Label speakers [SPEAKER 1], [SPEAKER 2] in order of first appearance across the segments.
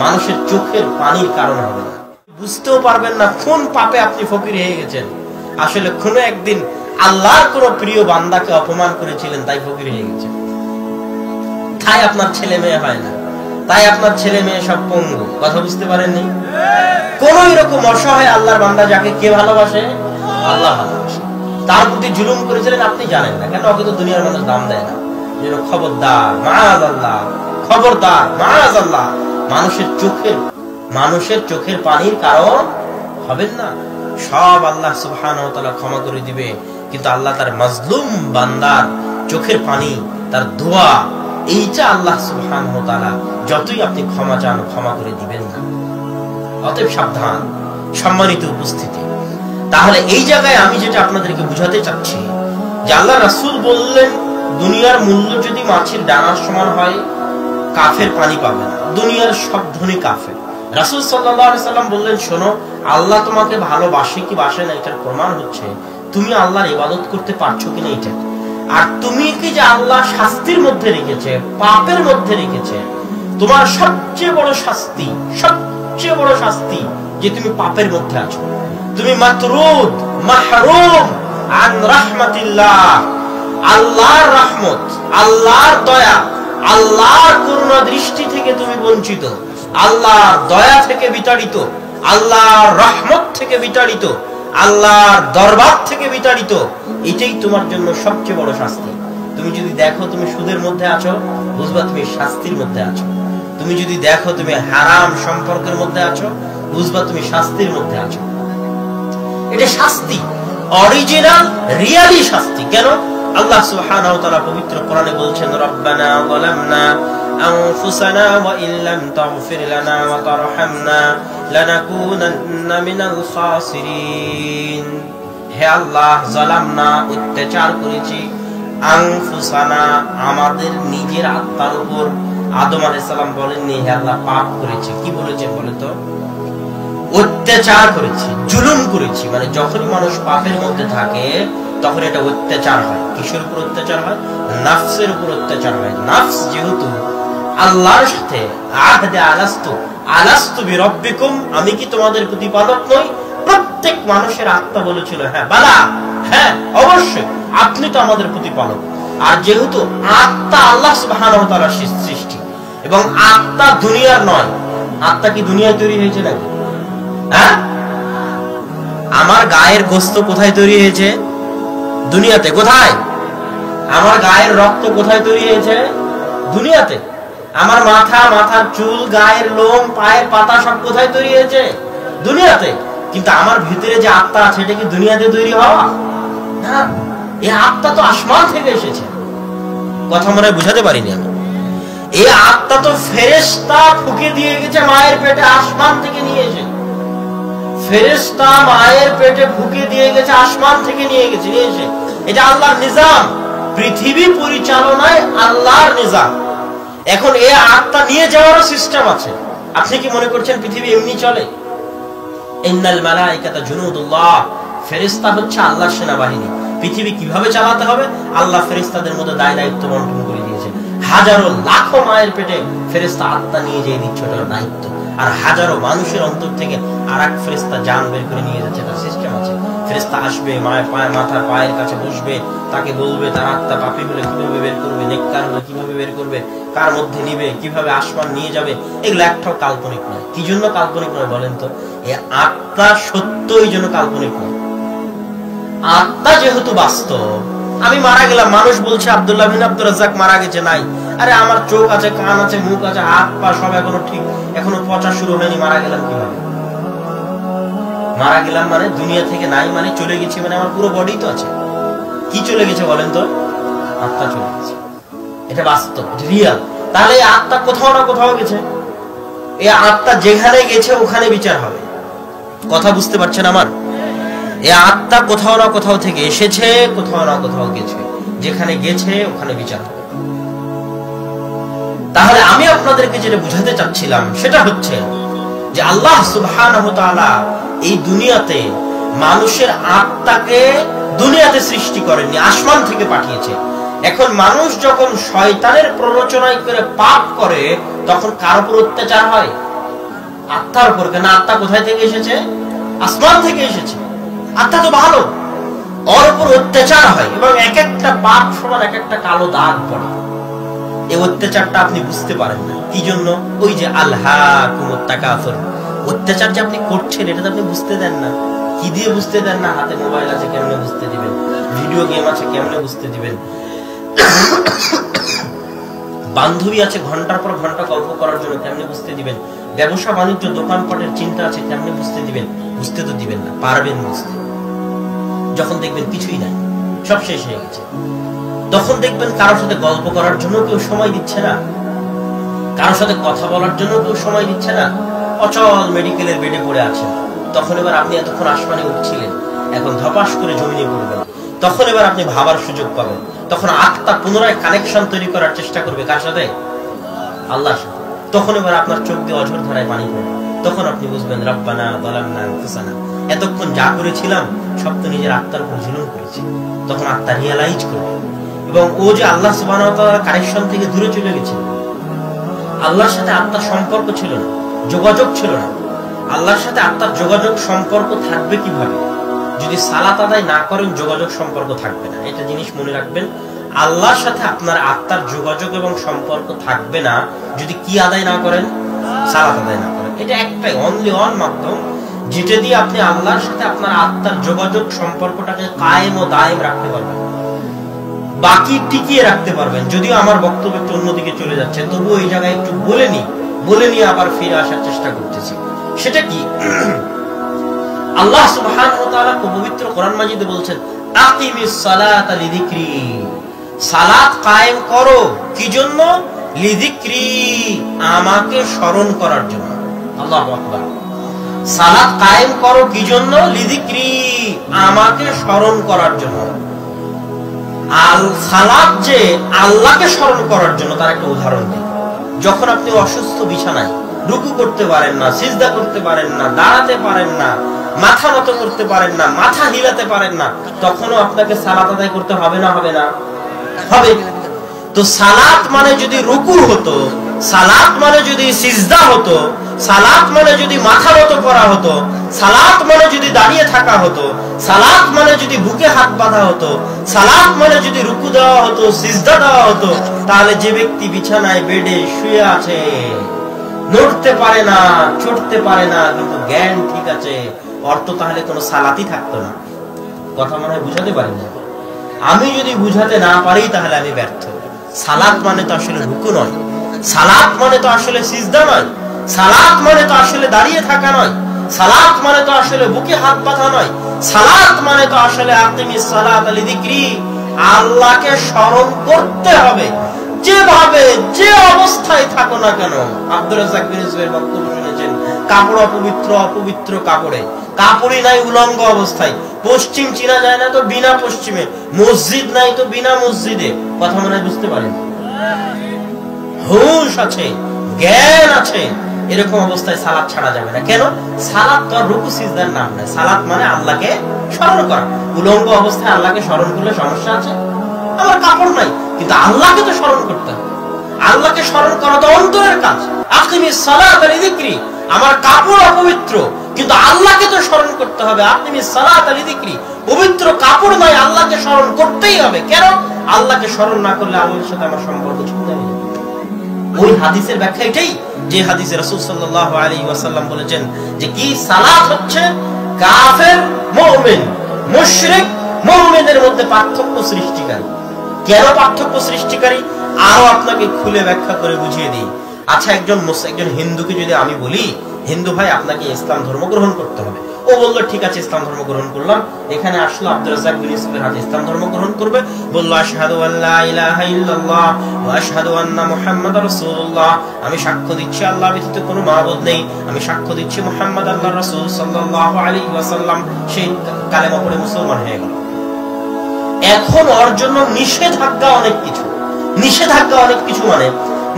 [SPEAKER 1] মানুষের চোখের পানির কারণ হবে না। বুঝতেও পারবেন না কোন পাপে আপনি ফকির হয়ে গেছেন। আসলে কোনো একদিন আল্লাহর কোন প্রিয় বান্দাকে অপমান করেছিলেন, তাই ফকির হয়ে গেছেন। তাই আপনার ছেলে মেয়ে হয় না, তাই আপনার ছেলে মেয়ে সব পঙ্গু। কথা বুঝতে পারেননি? কোন এরকম অসহায় আল্লাহর বান্দা যাকে কে ভালোবাসে? আল্লাহ ভালোবাসে। তার প্রতি জুলুম করেছিলেন আপনি জানেন না, কেন? ওকে তো দুনিয়ার মানুষ দাম দেয় না। যেন খবরদার, মাআযাল্লাহ, খবরদার, মাআযাল্লাহ, মানুষের চোখের পানির কারণ হবেন না। সব আল্লাহ সুবহানাহু ওয়া তাআলা ক্ষমা করে দিবে, কিন্তু আল্লাহ তার মাজলুম বান্দার চোখের পানি, তার দোয়া, এইটা আল্লাহ সুবহানাহু ওয়া তাআলা যতই আপনি ক্ষমা চান ক্ষমা করে দিবেন না। অতএব সাবধান। সম্মানিত উপস্থিতি, তাহলে এই জায়গায় আমি যেটা আপনাদেরকে বুঝাতে চাচ্ছি যে আল্লাহ রাসূল বললেন দুনিয়ার মূল্য যদি মাছের ডানার সমান হয়, কাফের পানি পাবে না। দুনিয়ার সব ধনী কাফের। রাসূল সাল্লাল্লাহু আলাইহি সাল্লাম বললেন, শোনো, আল্লাহ তোমাকে ভালোবাসে কি বাসে না এটার প্রমাণ হচ্ছে তুমি আল্লাহর ইবাদত করতে পারছো কিনা এটা। আর তুমি কি যে আল্লাহ শাস্তির মধ্যে রেখেছে, পাপের মধ্যে রেখেছে, তোমার সবচেয়ে বড় শাস্তি যে তুমি পাপের মধ্যে আছো, তুমি মাতরুদ, মাহরুম আন রাহমাতিল্লাহ, আল্লাহর রহমত, আল্লাহর দয়া, আল্লাহর করুণা দৃষ্টি থেকে তুমি বঞ্চিত, আল্লাহর দয়া থেকে বিতাড়িত, আল্লাহর রহমত থেকে বিতাড়িত, আল্লাহর দরবার থেকে বিতাড়িত। এটাই তোমার জন্য সবচেয়ে বড় শাস্তি। তুমি যদি দেখো তুমি সুদের মধ্যে আছো, বুঝবা তুমি শাস্তির মধ্যে আছো। তুমি যদি দেখো তুমি হারাম সম্পর্কের মধ্যে আছো, বুঝবা তুমি শাস্তির মধ্যে আছো। এটা শাস্তি, অরিজিনাল রিয়ালি শাস্তি। কেন? আল্লাহ সুবহানাহু ওয়া তাআলা পবিত্র কোরআনে বলছেন, রব্বানা যালামনা আনফুসানা ওয়া ইল্লাম তাগফির লানা ওয়া তারহামনা লানাকুনান্না মিনাল খাসিরিন। হে আল্লাহ, যালামনা, অত্যাচার করেছি, আনফুসানা, আমাদের নিজের আত্মার উপর। আদম আলাইহিস সালাম বলেননি হে আল্লাহ পাপ করেছি, কি বলেছে বলে তো? অত্যাচার করেছি, জুলুম করেছি। মানে যখনই মানুষ পাপের মধ্যে থাকে তখন এটা অত্যাচার হয়। কিসের উপর অত্যাচার হয়? নাফসের উপর অত্যাচার হয়। নাফস যেহেতু আল্লাহর সাথে আহদে আলাস্তু বিরব্বিকুম, আমি কি তোমাদের প্রতিপালক নই? প্রত্যেক মানুষের আত্মা বলেছিল হ্যাঁ বালা, হ্যাঁ অবশ্যই আপনি তো আমাদের প্রতিপালক। আর যেহেতু আত্মা আল্লাহ সুবহানাহু ওয়া তাআলার সৃষ্টি এবং আত্মা দুনিয়ার নয়, আত্মা কি দুনিয়ায় তৈরি হয়েছে নাকি? হ্যাঁ, আমার গায়ের গোশত কোথায় তৈরি হয়েছে? দুনিয়াতে। কোথায়? আমার গায়ের রক্ত কোথায় তৈরি হয়েছে? দুনিয়াতে। আমার মাথার চুল, গায়ের লোম, পায়ের পাতা সব কোথায় তৈরি হয়েছে? দুনিয়াতে। কিন্তু আমার ভিতরে যে আত্মা আছে এটা কি দুনিয়াতে তৈরি হওয়া? না, এই আত্মা তো আসমান থেকে এসেছে। কথা মনে বুঝাতে পারিনি আমি। এই আত্মা তো ফেরেশতা ফুঁকে দিয়ে গেছে মায়ের পেটে, আসমান থেকে নিয়ে এসে। ফেরেশতা মায়ের পেটে ফুঁকে দিয়ে গেছে, আসমান থেকে নিয়ে এসে। এটা আল্লাহর নিজাম, পৃথিবী পরিচালনায় আল্লাহর নিজাম। এখন এই আত্মা নিয়ে যাওয়ারও সিস্টেম আছে। আপনি কি মনে করছেন পৃথিবী এমনি চলে? ইন্নাল মালাইকাতা জুনুদুল্লাহ, ফেরেশতা হচ্ছে আল্লাহর সেনাবাহিনী। পৃথিবী কিভাবে চালাতে হবে আল্লাহ ফেরেশতাদের মধ্যে দায়িত্ব বন্টন করে দিয়েছে। হাজারো লাখো মায়ের পেটে ফেরেশতা আত্মা নিয়ে যেয়ে দিচ্ছে, ওটার দায়িত্ব। আর হাজারো মানুষের অন্তর থেকে আরেক ফেরেশতা জান বের করে নিয়ে যাচ্ছে, তার সিস্টেম আছে। ফেরেশতা আসবে, মায়ের মাথার পায়ের কাছে বসবে, তাকে বলবে তার আত্মা পাপী হলে কিভাবে বের করবে, নেককার হলে কিভাবে বের করবে, কার মধ্যে নিবে, কিভাবে আসমান নিয়ে যাবে। এগুলো একটাও কাল্পনিক নয়। কি জন্য কাল্পনিক নয় বলেন তো? এই আত্মা সত্যই জন্য কাল্পনিক নয়। আত্মা যেহেতু বাস্তব। আমি মারা গেলাম, মানুষ বলছে আব্দুল্লাহ বিন আব্দুর রাজ্জাক মারা গেছে। নাই, আরে আমার চোখ আছে, কান আছে, মুখ আছে, হাত পা সব এখনো ঠিক, এখনো পচা শুরু হয়নি। মারা গেলাম কিভাবে? মারা গেলাম মানে দুনিয়া থেকে নাই, মানে চলে গেছি, মানে আমার পুরো বডি তো আছে। কি চলে গেছে বলেন তো? আত্মা চলে গেছে। এটা বাস্তব, রিয়াল। তাহলে এই আত্মা কোথাও না কোথাও গেছে। এই আত্মা যেখানে গেছে ওখানে বিচার হবে। কথা বুঝতে পারছেন আমার? এই আত্মা কোথাও না কোথাও থেকে এসেছে, কোথাও না কোথাও গেছে। যেখানে গেছে ওখানে বিচার হবে। তাহলে আমি আপনাদেরকে যেটা বুঝাতে চাচ্ছিলাম সেটা হচ্ছে যে আল্লাহ সুবহানাহু ওয়া তাআলা এই দুনিয়াতে মানুষের আত্মাকে দুনিয়াতে সৃষ্টি করেননি, আসমান থেকে পাঠিয়েছে। এখন মানুষ যখন শয়তানের প্ররোচনায় করে পাপ করে তখন কার উপর অত্যাচার হয়? আত্মার উপর। কেন? আত্মা কোথায় থেকে এসেছে? আসমান থেকে এসেছে। আত্মা তো ভালো, ওর উপর অত্যাচার হয় এবং এক একটা পাপ সমান এক একটা কালো দাগ পড়ে। এই অত্যাচারটা আপনি বুঝতে পারেন না। কি জন্য? ওই যে আল্লাহকুমুত তাকাসুর, অত্যাচার যে আপনি করছেন এটা তো আপনি বুঝতে দেন না। কি দিয়ে বুঝতে দেন না? হাতে মোবাইল আছে, কেমনে বুঝতে দিবেন? ভিডিও গেম আছে, কেমনে বুঝতে দিবেন? বান্ধবী আছে ঘন্টার পর ঘন্টা গল্প করার জন্য, কেমনে বুঝতে দিবেন? ব্যবসা বাণিজ্য দোকানপাটের চিন্তা আছে, কেমনে বুঝতে দিবেন? বুঝতে তো দিবেন না, পারবেন বুঝতে। যখন দেখবেন কিছুই নাই, সব শেষ হয়ে গেছে, তখন দেখবেন কারোর সাথে গল্প করার জন্য কেউ সময় দিচ্ছে না, কারোর সাথে কথা বলার জন্য কেউ সময় দিচ্ছে না। অচল মেডিকেলের বেডে পড়ে আছেন। তখন এবার আপনি এতক্ষণ আসমানে উঠছিলেন, এখন ধপাস করে জমিনে পড়বেন। তখন এবার আপনি ভাবার সুযোগ পাবেন। তখন আত্মা পুনরায় কানেকশন তৈরি করার চেষ্টা করবে। কার সাথে? আল্লাহর সাথে। তখন এবার আপনার চোখ দিয়ে অঝর ধারায় পানি পড়বে। তখন আপনি বুঝবেন রব্বানা যালামনা আনফুসানা, এতক্ষণ যা করেছিলাম সব তো নিজের আত্মার উপর জুলুম করেছি। তখন আত্মা রিয়ালাইজ করবে এবং ও যে আল্লাহ সুবহানাহু ওয়া তাআলার কানেকশন থেকে দূরে চলে গেছে, আল্লাহর সাথে আত্মার সম্পর্ক ছিল না, যোগাযোগ ছিল না। আল্লাহর সাথে আত্মার যোগাযোগ সম্পর্ক থাকবে কিভাবে? যদি সালাত আদায় না করেন যোগাযোগ সম্পর্ক থাকবে না। এটা জিনিস মনে রাখবেন, আল্লাহর সাথে আপনার আত্মার যোগাযোগ এবং সম্পর্ক থাকবে না যদি কি আদায় না করেন? সালাত আদায় না করেন। এটা একটাই অনলি ওয়ান মাধ্যম যেটা দিয়ে আপনি আল্লাহর সাথে আপনার আত্মার যোগাযোগ সম্পর্কটাকে কায়েম ও দায়েম রাখতে পারবেন, বাকি টিকিয়ে রাখতে পারবেন। যদিও আমার বক্তব্য একটু অন্যদিকে চলে যাচ্ছে, তবুও এই জায়গায় একটু বলে নিয়ে আবার ফিরে আসার চেষ্টা করতেছি। সেটা কি? আল্লাহ সুবহানাহু ওয়া তাআলা পবিত্র কোরআন মাজিদে বলছেন আকিমিস সালাতা লিযিকরি, সালাত কায়েম করো। কি জন্য? লিযিকরি, আমাকে স্মরণ করার জন্য। আল্লাহু আকবার। সালাত কায়েম করো কি জন্য? লিযিকরি, আমাকে স্মরণ করার জন্য। সালাত যে আল্লাহকে স্মরণ করার জন্য, তার একটা উদাহরণ দিই। যখন আপনি অসুস্থ বিছানায়, রুকু করতে পারেন না, সিজদা করতে পারেন না, দাঁড়াতে পারেন না, মাথা নত করতে পারেন না, মাথা হিলাতে পারেন না, তখনও আপনাকে সালাত আদায় করতে হবে না? হবে না? হবে। তো সালাত মানে যদি রুকু হতো, সালাত মানে যদি সিজদা হতো, সালাত মানে যদি মাথা নত করা হতো, সালাত মানে যদি দাঁড়িয়ে থাকা হতো, সালাত মানে যদি বুকে হাত বাঁধা হতো, সালাত মানে যদি রুকু দেওয়া হতো, সিজদা দেওয়া হতো, তাহলে যে ব্যক্তি বিছানায় বেডে শুয়ে আছে, নড়তে পারে না, চড়তে পারে না, কিন্তু জ্ঞান ঠিক আছে, অর্থ তাহলে কোনো সালাতই থাকতো না। কথা মনে হয় বুঝাতে পারি না? আমি যদি বুঝাতে না পারি তাহলে আমি ব্যর্থ। সালাত মানে তো আসলে রুকু নয়, সালাত মানে তো আসলে সিজদা নয়, সালাত মানে তো আসলে দাঁড়িয়ে থাকা নয়, সালাত মানে তো আসলে বুকে হাত বাঁধা নয়, সালাত মানে তো আসলে আকিমিস সালাতা লিযিকরি, আল্লাহকে স্মরণ করতে হবে যেভাবে যে অবস্থায় থাকো না কেন। আব্দুর রাজ্জাক বিন ইউসুফের বক্তব্য শুনেছেন, কাপড় অপবিত্র কাপড়ে, কাপড়ই নাই উলঙ্গ অবস্থায়, পশ্চিম চিনা যায় না তো বিনা পশ্চিমে, মসজিদ নাই তো বিনা মসজিদে। কথা মনে হয় বুঝতে পারেন? হুঁশ আছে, জ্ঞান আছে, এরকম অবস্থায় সালাত ছাড়া যাবে না। কেন? সালাত তো আর রুকু সিজদার নাম নয়। সালাত মানে আল্লাহকে স্মরণ করা। উলঙ্গ অবস্থায় আল্লাহকে স্মরণ করলে সমস্যা আছে? আমার কাপড় নাই, কিন্তু আল্লাহকে তো স্মরণ করতে হবে। আল্লাহকে স্মরণ করা তো অন্তরের কাজ। আকিমিস সালাতা লিযিকরি, আমার কাপড় অপবিত্র, কিন্তু আল্লাহকে তো স্মরণ করতে হবে। আকিমিস সালাতা লিযিকরি, পবিত্র কাপড় নয়, আল্লাহকে স্মরণ করতেই হবে। কেন? আল্লাহকে স্মরণ না করলে আল্লাহর সাথে আমার সম্পর্ক ছুটে যাবে। ওই হাদিসের ব্যাখ্যা এটাই, যে হাদিসে রাসূল সাল্লাল্লাহু আলাইহি ওয়াসাল্লাম বলেছেন যে কি সালাত হচ্ছে কাফের মুমিন মুশরিক মুমিনের মধ্যে পার্থক্য সৃষ্টিকারী। কেন পার্থক্য সৃষ্টিকারী? আরো আপনাকে খুলে ব্যাখ্যা করে বুঝিয়ে দিই। আচ্ছা, একজন হিন্দুকে যদি আমি বলি, হিন্দু ভাই আপনাকে ইসলাম ধর্ম গ্রহণ করতে হবে, ও বললো ঠিক আছে ইসলাম ধর্ম গ্রহণ করলাম। এখানে আসলো আব্দুর রাজ্জাক বিন ইউসুফের হাতে ইসলাম ধর্ম গ্রহণ করবে, বললো আশহাদু আল্লা ইলাহা ইল্লাল্লাহ ওয়া আশহাদু আন্না মুহাম্মাদার রাসূলুল্লাহ, আমি সাক্ষ্য দিচ্ছি আল্লাহ ব্যতীত কোনো মাবুদ নেই, আমি সাক্ষ্য দিচ্ছি মুহাম্মদ আল্লাহর রাসূল সাল্লাল্লাহু আলাইহি ওয়াসাল্লাম। সেই কালেমা পড়ে মুসলমান হয়ে গেল। এখন ওর জন্য নিষেধাজ্ঞা অনেক কিছু, মানে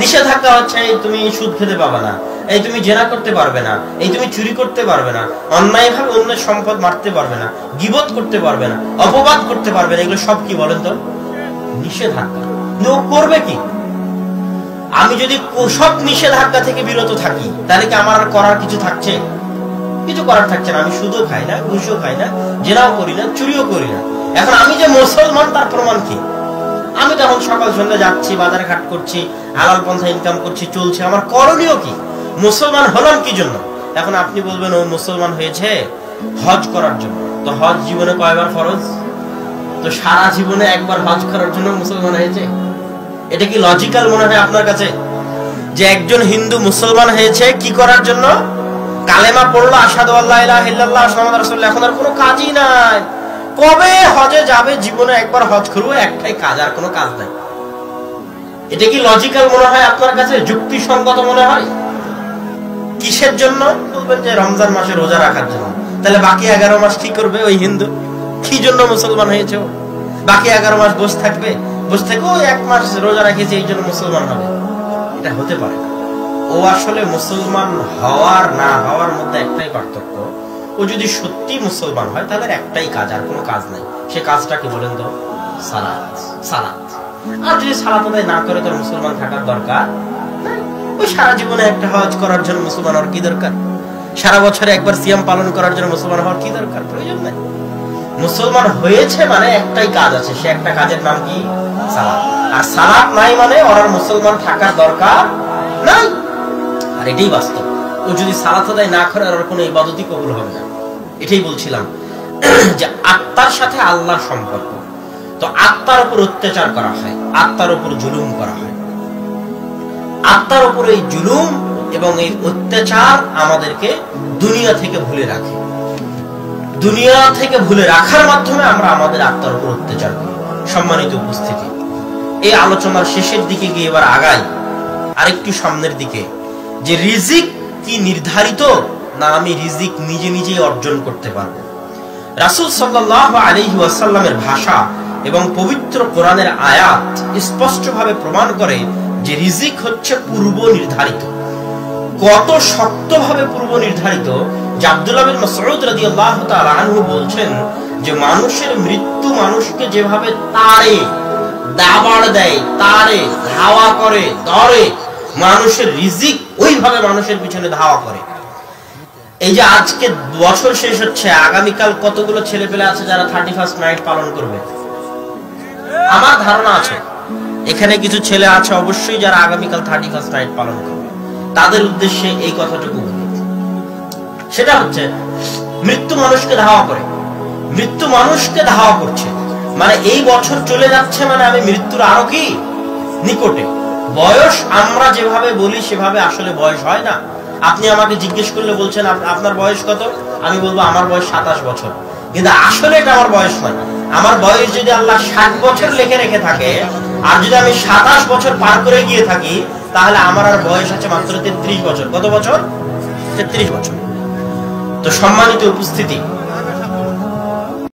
[SPEAKER 1] নিষেধাজ্ঞা হচ্ছে এই তুমি সুদ খেতে পাবে না, এই তুমি জেনা করতে পারবে না, এই তুমি চুরি করতে পারবে না, অন্যায়ভাবে অন্যের সম্পদ মারতে পারবে না, গীবত করতে পারবে না, অপবাদ করতে পারবে না। এগুলো সব কি বলেন তো? নিষেধাজ্ঞা। লোক করবে কি? আমি যদি সব নিষেধাজ্ঞা থেকে বিরত থাকি তাহলে কি আমার আর করার কিছু থাকছে? কিছু করার থাকছে না। আমি সুদও খাই না, ঘুষও খাই না, জেনাও করি না, চুরিও করি না। এখন আমি যে মুসলমান তার প্রমাণ কি? আমি তো এখন সকাল সন্ধ্যা যাচ্ছি, বাজারে ঘাট করছি, হালাল পন্থা ইনকাম করছি, চলছে। আমার করণীয় কি? মুসলমান হলাম কি জন্য? এখন আপনি বলবেন ও মুসলমান হয়েছে হজ করার জন্য। তো হজ জীবনে কয়বার ফরজ? তো সারা জীবনে একবার হজ করার জন্য মুসলমান হয়েছে? এটা কি লজিক্যাল মনে হয় আপনার কাছে যে একজন হিন্দু মুসলমান হয়েছে কি করার জন্য? কালেমা পড়লো, আশহাদু আল্লা ইলাহা ইল্লাল্লাহ মুহাম্মাদুর রাসূলুল্লাহ, এখন আর কোনো কাজই নাই। কবে হজে যাবে? জীবনে একবার হজ করবো, একটাই কাজ, আর কোনো কাজ নাই। এটা কি লজিক্যাল মনে হয় আপনার কাছে? যুক্তিসঙ্গত মনে হয়? কিসের জন্য? বলবেন যে রমজান মাসে রোজা রাখার জন্য। তাহলে বাকি 11 মাস কি করবে ওই হিন্দু? কি জন্য মুসলমান হয়েছে? বাকি 11 মাস বসে থাকবে, বসে থেকে ওই 1 মাস রোজা রাখেছে এই জন্য মুসলমান হবে? এটা হতে পারে না। ও আসলে মুসলমান হওয়ার না হওয়ার মধ্যে একটাই পার্থক্য। ও যদি সত্যি মুসলমান হয় তাহলে একটাই কাজ, আর কোনো কাজ নাই। সে কাজটা কি বলেন তো? সালাত। সালাত। আর যদি সালাত আদায় না করে তার মুসলমান থাকার দরকার নাই। ওই সারা জীবনে একটা হজ করার জন্য মুসলমান হওয়ার কি দরকার? সারা বছরে একবার সিয়াম পালন করার জন্য মুসলমান হওয়ার কি দরকার? প্রয়োজন নাই। মুসলমান হয়েছে মানে একটাই কাজ আছে, সে একটা কাজের নাম কি? সালাত। আর সালাত নাই মানে ওর মুসলমান থাকার দরকার নাই। আর এটাই বাস্তব। ও যদি সালাত আদায় না করে আর কোনো ইবাদতই কবুল হবে না। এটাই বলছিলাম যে আত্মার সাথে আল্লাহর সম্পর্ক। তো আত্মার উপর অত্যাচার করা হয়, আত্মার উপর জুলুম করা হয়। আত্মার উপর এই জুলুম এবং এই অত্যাচার আমাদেরকে দুনিয়া থেকে ভুলে রাখে। দুনিয়া থেকে ভুলে রাখার মাধ্যমে আমরা আমাদের আত্মার উপর অত্যাচার করি। সম্মানিত উপস্থিতি, এই আলোচনার শেষের দিকে গিয়ে এবার আগাই আরেকটু সামনের দিকে, যে রিজিক কি নির্ধারিত, না আমি রিজিক নিজে নিজেই অর্জন করতে পারবো? রাসূল সাল্লাল্লাহু আলাইহি ওয়াসাল্লামের ভাষা এবং পবিত্র কোরআনের আয়াত স্পষ্টভাবে প্রমাণ করে যে রিজিক হচ্ছে পূর্ব নির্ধারিত। কত শক্তভাবে পূর্ব নির্ধারিত যে আব্দুল্লাহ বিন মাসউদ রাদিয়াল্লাহু তাআলা আনহু বলছেন যে মানুষের মৃত্যু মানুষকে যেভাবে তাড়ে, দাবাড় দেয়, তাড়ে, ধাওয়া করে, ধরে, মানুষের রিজিক ওইভাবে মানুষের পিছনে ধাওয়া করে। এই যে আজকে বছর শেষ হচ্ছে, আগামীকাল কতগুলো ছেলে পেলে আছে যারা 31st নাইট পালন করবে? আমার ধারণা আছে এখানে কিছু ছেলে আছে অবশ্যই যারা আগামীকাল 31st নাইট পালন করবে। তাদের উদ্দেশ্যে এই কথাটুকু, সেটা হচ্ছে মৃত্যু মানুষকে ধাওয়া করে, মৃত্যু মানুষকে ধাওয়া করছে। মানে এই বছর চলে যাচ্ছে মানে আমি মৃত্যুর আরো কি নিকটে। বয়স আমরা যেভাবে বলি সেভাবে আসলে বয়স হয় না। আপনি আমাকে জিজ্ঞেস করলে বলছেন আপনার বয়স কত, আমি বলবো আমার বয়স 27 বছর, কিন্তু আসলে এটা আমার বয়স নয়। আমার বয়স যদি আল্লাহ 60 বছর লিখে রেখে থাকে, আর যদি আমি 27 বছর পার করে গিয়ে থাকি, তাহলে আমার আর বয়স আছে মাত্র 33 বছর। কত বছর? 33 বছর। তো সম্মানিত উপস্থিতি,